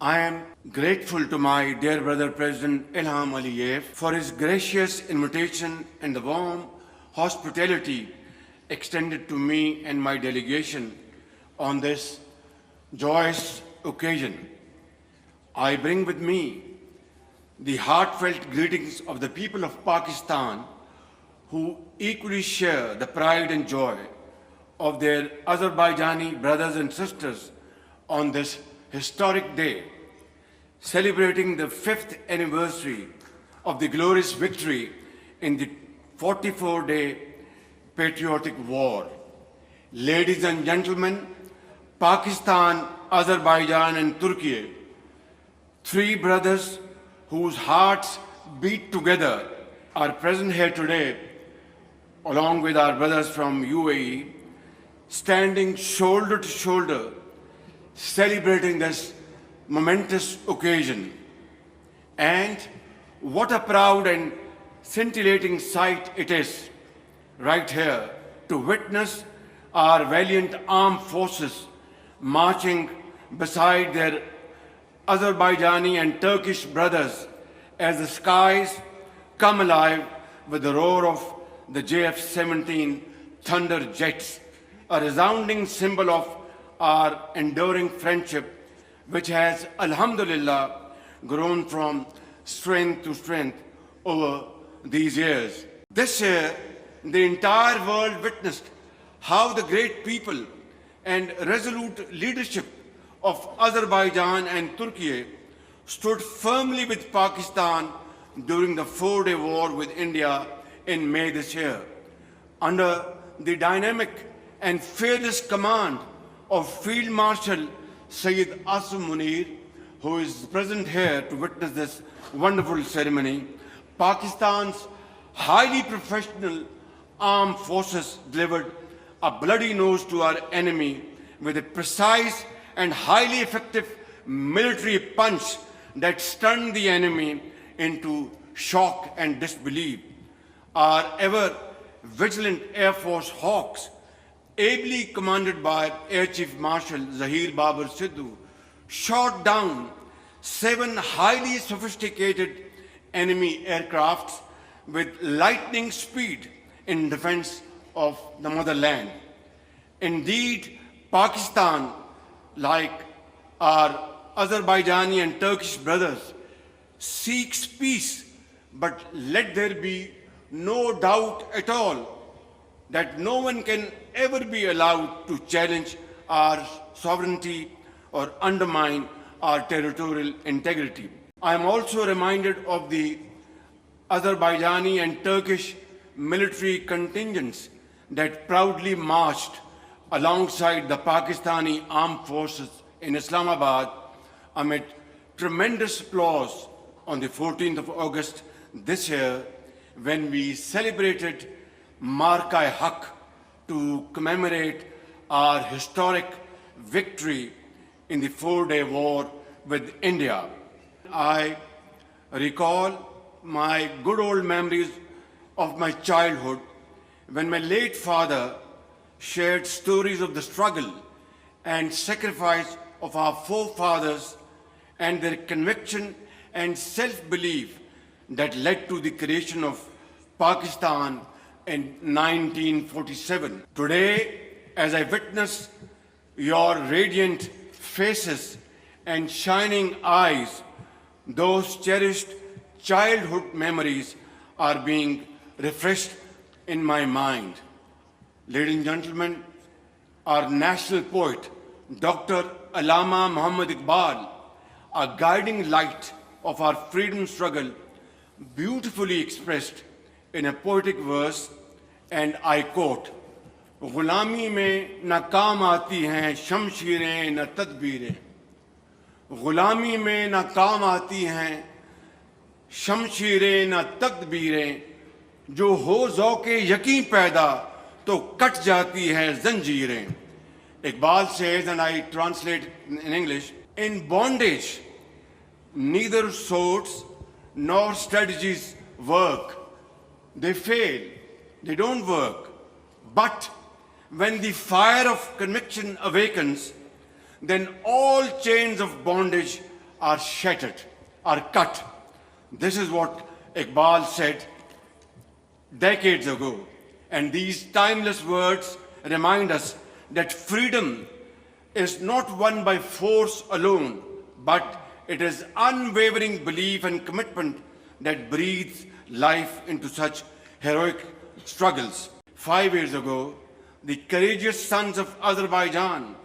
I am grateful to my dear brother President Ilham Aliyev for his gracious invitation and the warm hospitality extended to me and my delegation on this joyous occasion. I bring with me the heartfelt greetings of the people of Pakistan who equally share the pride and joy of their Azerbaijani brothers and sisters on this historic day, celebrating the 5th anniversary of the glorious victory in the 44-day patriotic war. Ladies and gentlemen, Pakistan, Azerbaijan and Turkey, three brothers whose hearts beat together, are present here today along with our brothers from UAE, standing shoulder to shoulder, celebrating this momentous occasion. And what a proud and scintillating sight it is right here to witness our valiant armed forces marching beside their Azerbaijani and Turkish brothers as the skies come alive with the roar of the JF-17 Thunder jets, a resounding symbol of our enduring friendship, which has, alhamdulillah, grown from strength to strength over these years. This year, the entire world witnessed how the great people and resolute leadership of Azerbaijan and Turkey stood firmly with Pakistan during the 4-day war with India in May this year, under the dynamic and fearless command of Field Marshal Sayyid Asim Munir, who is present here to witness this wonderful ceremony. Pakistan's highly professional armed forces delivered a bloody nose to our enemy with a precise and highly effective military punch that stunned the enemy into shock and disbelief. Our ever vigilant Air Force Hawks, ably commanded by Air Chief Marshal Zahir Babar Sidhu, shot down 7 highly sophisticated enemy aircrafts with lightning speed in defense of the motherland. Indeed, Pakistan, like our Azerbaijani and Turkish brothers, seeks peace, but let there be no doubt at all that no one can ever be allowed to challenge our sovereignty or undermine our territorial integrity. I am also reminded of the Azerbaijani and Turkish military contingents that proudly marched alongside the Pakistani armed forces in Islamabad amid tremendous applause on the 14th of August this year, when we celebrated Marka-e-Haq to commemorate our historic victory in the 4-day war with India. I recall my good old memories of my childhood when my late father shared stories of the struggle and sacrifice of our forefathers and their conviction and self-belief that led to the creation of Pakistan in 1947. Today, as I witness your radiant faces and shining eyes, those cherished childhood memories are being refreshed in my mind. Ladies and gentlemen, our national poet, Dr. Allama Muhammad Iqbal, a guiding light of our freedom struggle, beautifully expressed in a poetic verse, and I quote, "Ghulami mein na kaam aati hain shamsheerein na tadbीरें, ग़ुलामी में ना काम आती हैं शमशीरें ना तदबीरें, जो हो ज़ौक़े यकीन पैदा तो कट जाती है ज़ंजीरें." Iqbal says, and I translate in English, in bondage, neither swords nor strategies work. They fail, they don't work. But when the fire of conviction awakens, then all chains of bondage are shattered, are cut. This is what Iqbal said decades ago. And these timeless words remind us that freedom is not won by force alone, but it is unwavering belief and commitment that breathes life into such heroic struggles. 5 years ago, the courageous sons of Azerbaijan,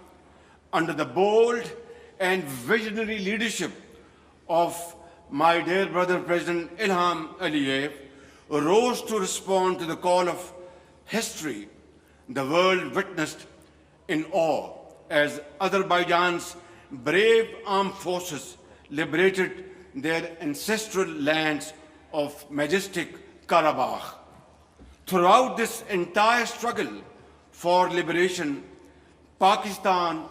under the bold and visionary leadership of my dear brother President Ilham Aliyev, rose to respond to the call of history. The world witnessed in awe as Azerbaijan's brave armed forces liberated their ancestral lands of majestic Karabakh. Throughout this entire struggle for liberation, Pakistan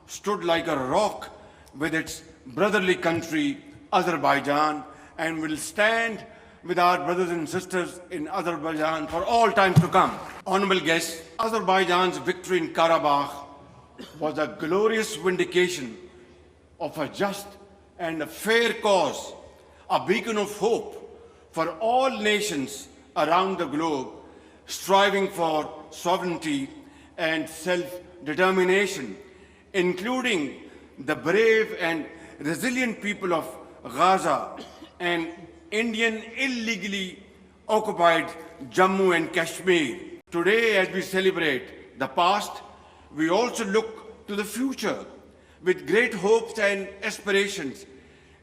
stood like a rock with its brotherly country, Azerbaijan, and will stand with our brothers and sisters in Azerbaijan for all time to come. Honorable guests, Azerbaijan's victory in Karabakh was a glorious vindication of a just and a fair cause, a beacon of hope for all nations around the globe striving for sovereignty and self-determination, including the brave and resilient people of Gaza and Indian illegally occupied Jammu and Kashmir. Today, as we celebrate the past, we also look to the future with great hopes and aspirations.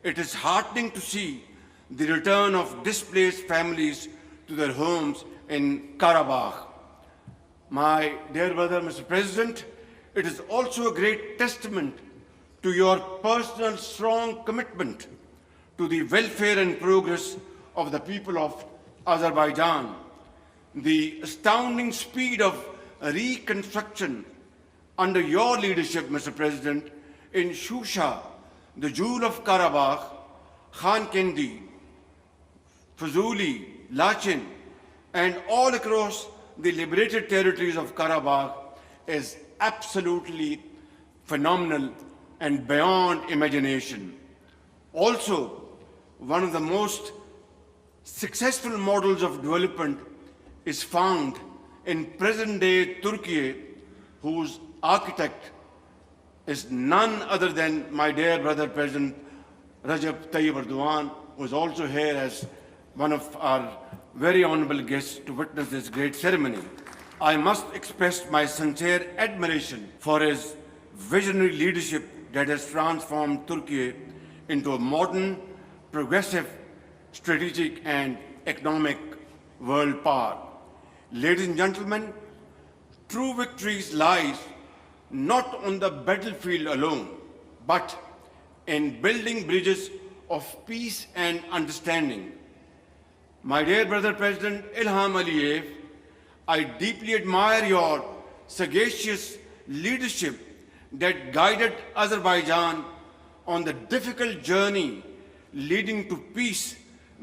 It is heartening to see the return of displaced families to their homes in Karabakh. My dear brother, Mr. President, it is also a great testament to your personal strong commitment to the welfare and progress of the people of Azerbaijan. The astounding speed of reconstruction under your leadership, Mr. President, in Shusha, the jewel of Karabakh, Khan Kendi, Fuzuli, Lachin, and all across the liberated territories of Karabakh is absolutely phenomenal and beyond imagination. Also, one of the most successful models of development is found in present-day Turkey, whose architect is none other than my dear brother President Recep Tayyip Erdogan, who is also here as one of our very honorable guests to witness this great ceremony. I must express my sincere admiration for his visionary leadership that has transformed Turkey into a modern, progressive, strategic and economic world power. Ladies and gentlemen, true victories lies not on the battlefield alone, but in building bridges of peace and understanding. My dear brother President Ilham Aliyev, I deeply admire your sagacious leadership that guided Azerbaijan on the difficult journey leading to peace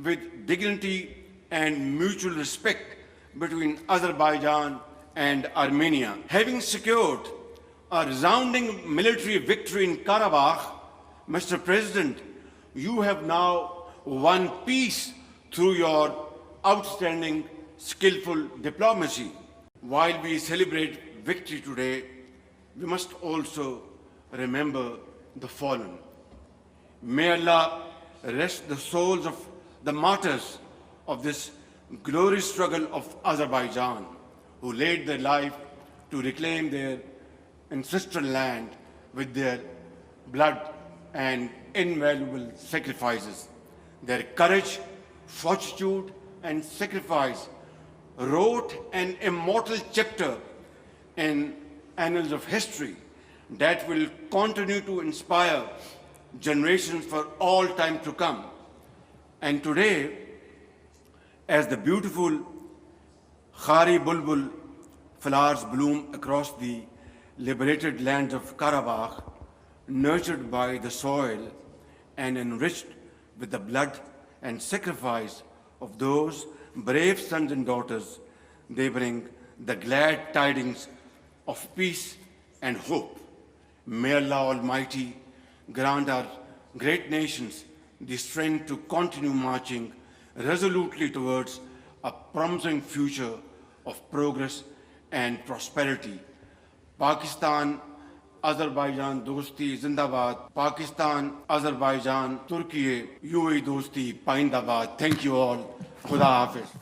with dignity and mutual respect between Azerbaijan and Armenia. Having secured a resounding military victory in Karabakh, Mr. President, you have now won peace through your outstanding, skillful diplomacy. While we celebrate victory today, we must also remember the fallen. May Allah rest the souls of the martyrs of this glorious struggle of Azerbaijan, who laid their life to reclaim their ancestral land with their blood and invaluable sacrifices. Their courage, fortitude, and sacrifice wrote an immortal chapter in annals of history that will continue to inspire generations for all time to come. And today, as the beautiful Khari Bulbul flowers bloom across the liberated lands of Karabakh, nurtured by the soil and enriched with the blood and sacrifice of those brave sons and daughters, they bring the glad tidings of peace and hope. May Allah Almighty grant our great nations the strength to continue marching resolutely towards a promising future of progress and prosperity. Pakistan, Azerbaijan Dosti Zindabad. Pakistan, Azerbaijan, Turkey, UAE Dosti Paindabad. Thank you all. Khuda Hafiz.